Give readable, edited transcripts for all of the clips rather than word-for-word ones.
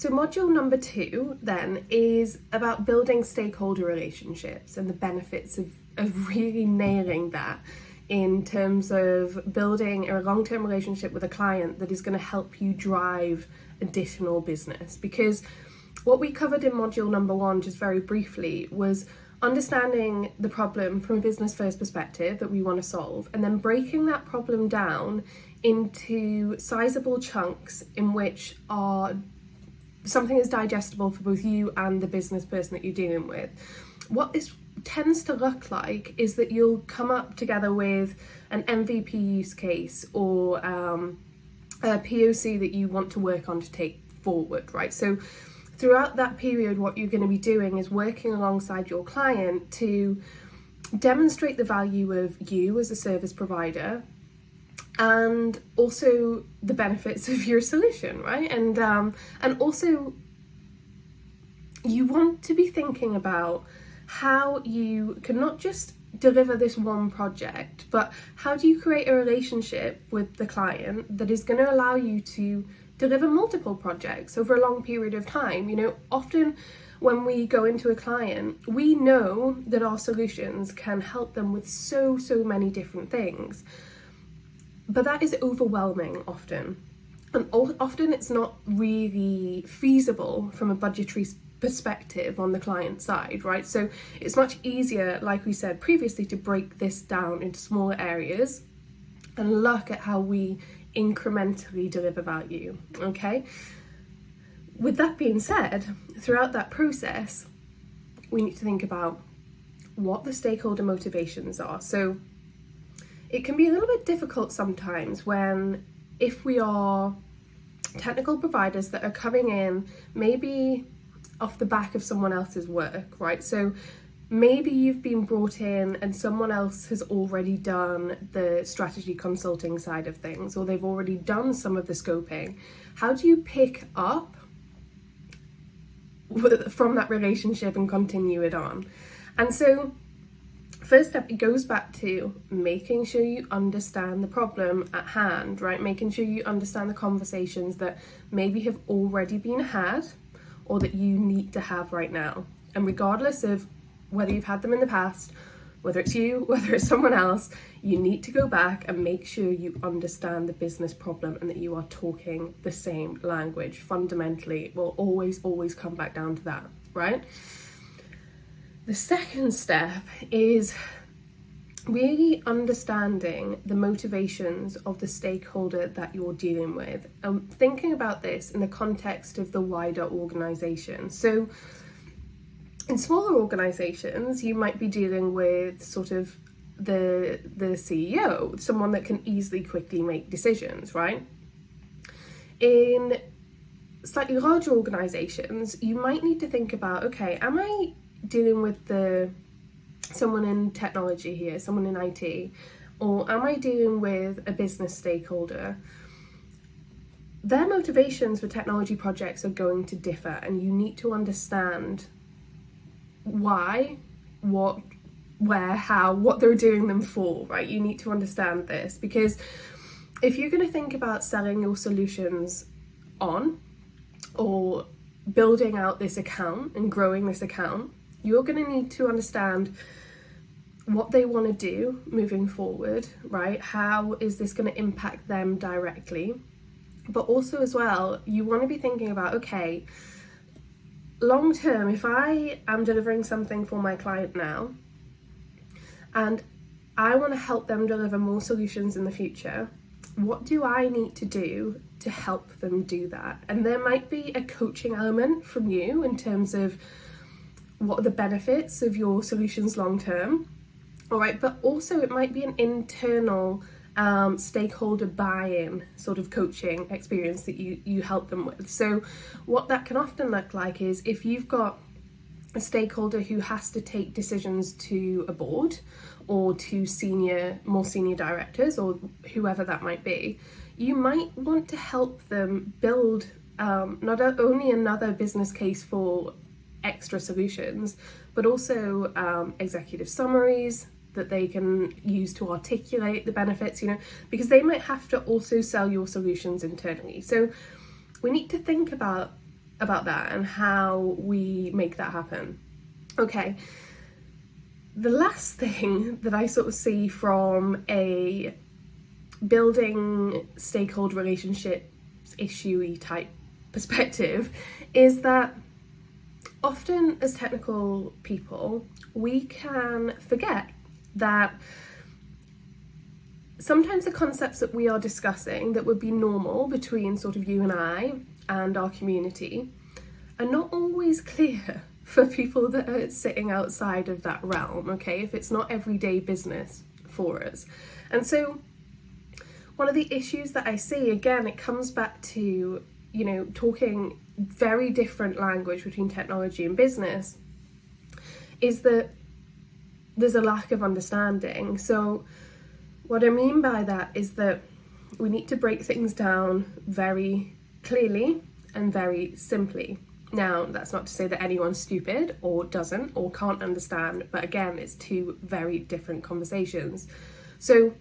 So module number 2 then is about building stakeholder relationships and the benefits of really nailing that in terms of building a long-term relationship with a client that is going to help you drive additional business. Because what we covered in module number 1, just very briefly, was understanding the problem from a business first perspective that we want to solve, and then breaking that problem down into sizable chunks in which are something is digestible for both you and the business person that you're dealing with. What this tends to look like is that you'll come up together with an MVP use case or a POC that you want to work on to take forward, right? So throughout that period, what you're going to be doing is working alongside your client to demonstrate the value of you as a service provider and also the benefits of your solution, right? And also you want to be thinking about how you can not just deliver this one project, but how do you create a relationship with the client that is going to allow you to deliver multiple projects over a long period of time. You know, often when we go into a client, we know that our solutions can help them with so many different things, but that is overwhelming often. And often it's not really feasible from a budgetary perspective on the client side, right? So it's much easier, like we said previously, to break this down into smaller areas and look at how we incrementally deliver value, okay? With that being said, throughout that process, we need to think about what the stakeholder motivations are. So it can be a little bit difficult sometimes when, if we are technical providers that are coming in maybe off the back of someone else's work, right? So maybe you've been brought in and someone else has already done the strategy consulting side of things, or they've already done some of the scoping. How do you pick up from that relationship and continue it on? And so first step, it goes back to making sure you understand the problem at hand, right? Making sure you understand the conversations that maybe have already been had or that you need to have right now. And regardless of whether you've had them in the past, whether it's you, whether it's someone else, you need to go back and make sure you understand the business problem and that you are talking the same language. Fundamentally, it will always come back down to that, right? The second step is really understanding the motivations of the stakeholder that you're dealing with. Thinking about this in the context of the wider organization. So in smaller organizations, you might be dealing with sort of the CEO, someone that can easily, quickly make decisions, right? In slightly larger organizations, you might need to think about, okay, am I dealing with someone in technology here, someone in IT, or am I dealing with a business stakeholder? Their motivations for technology projects are going to differ, and you need to understand why, what, where, how, what they're doing them for, right? You need to understand this, because if you're going to think about selling your solutions on or building out this account and growing this account, you're going to need to understand what they want to do moving forward, right? How is this going to impact them directly? But also as well, you want to be thinking about, okay, long term, if I am delivering something for my client now and I want to help them deliver more solutions in the future, what do I need to do to help them do that? And there might be a coaching element from you in terms of what are the benefits of your solutions long term, all right, but also it might be an internal stakeholder buy-in sort of coaching experience that you help them with. So what that can often look like is if you've got a stakeholder who has to take decisions to a board or to more senior directors or whoever that might be, you might want to help them build not only another business case for extra solutions, but also executive summaries that they can use to articulate the benefits, because they might have to also sell your solutions internally. So we need to think about about that and how we make that happen. Okay, the last thing that I sort of see from a building stakeholder relationships issue-y type perspective is that often as technical people, we can forget that sometimes the concepts that we are discussing that would be normal between sort of you and I and our community are not always clear for people that are sitting outside of that realm, okay, if it's not everyday business for us. And so one of the issues that I see, again, it comes back to, you know, talking very different language between technology and business, is that there's a lack of understanding. So what I mean by that is that we need to break things down very clearly and very simply. Now, that's not to say that anyone's stupid or doesn't or can't understand, but again, it's two very different conversations. So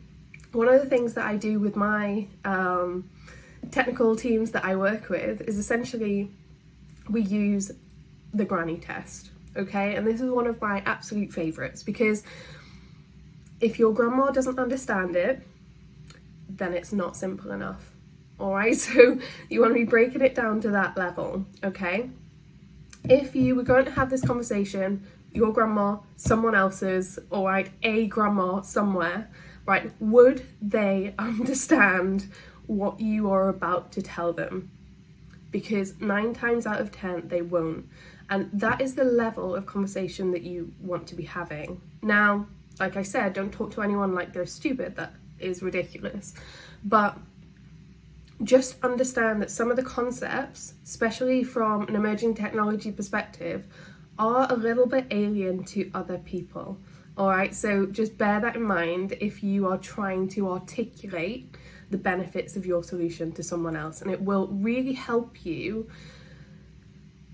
one of the things that I do with my technical teams that I work with is essentially we use the granny test, okay? And this is one of my absolute favourites, because if your grandma doesn't understand it, then it's not simple enough, all right? So you want to be breaking it down to that level, okay? If you were going to have this conversation, your grandma, someone else's, all right, a grandma somewhere, right, would they understand what you are about to tell them? Because 9 times out of 10, they won't. And that is the level of conversation that you want to be having. Now, like I said, don't talk to anyone like they're stupid. That is ridiculous. But just understand that some of the concepts, especially from an emerging technology perspective, are a little bit alien to other people. All right, so just bear that in mind if you are trying to articulate the benefits of your solution to someone else, and it will really help you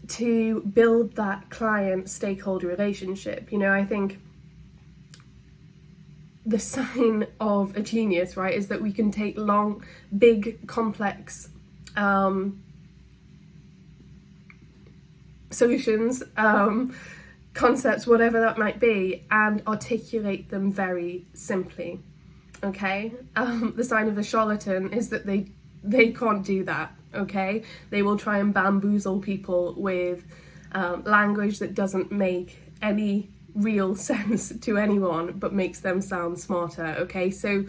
to build that client stakeholder relationship. You know, I think the sign of a genius, right, is that we can take long, big, complex solutions, concepts, whatever that might be, and articulate them very simply, okay? The sign of a charlatan is that they can't do that, okay? They will try and bamboozle people with language that doesn't make any real sense to anyone but makes them sound smarter, okay? So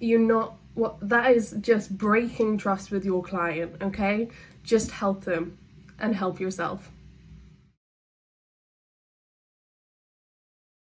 that is just breaking trust with your client, okay? Just help them and help yourself.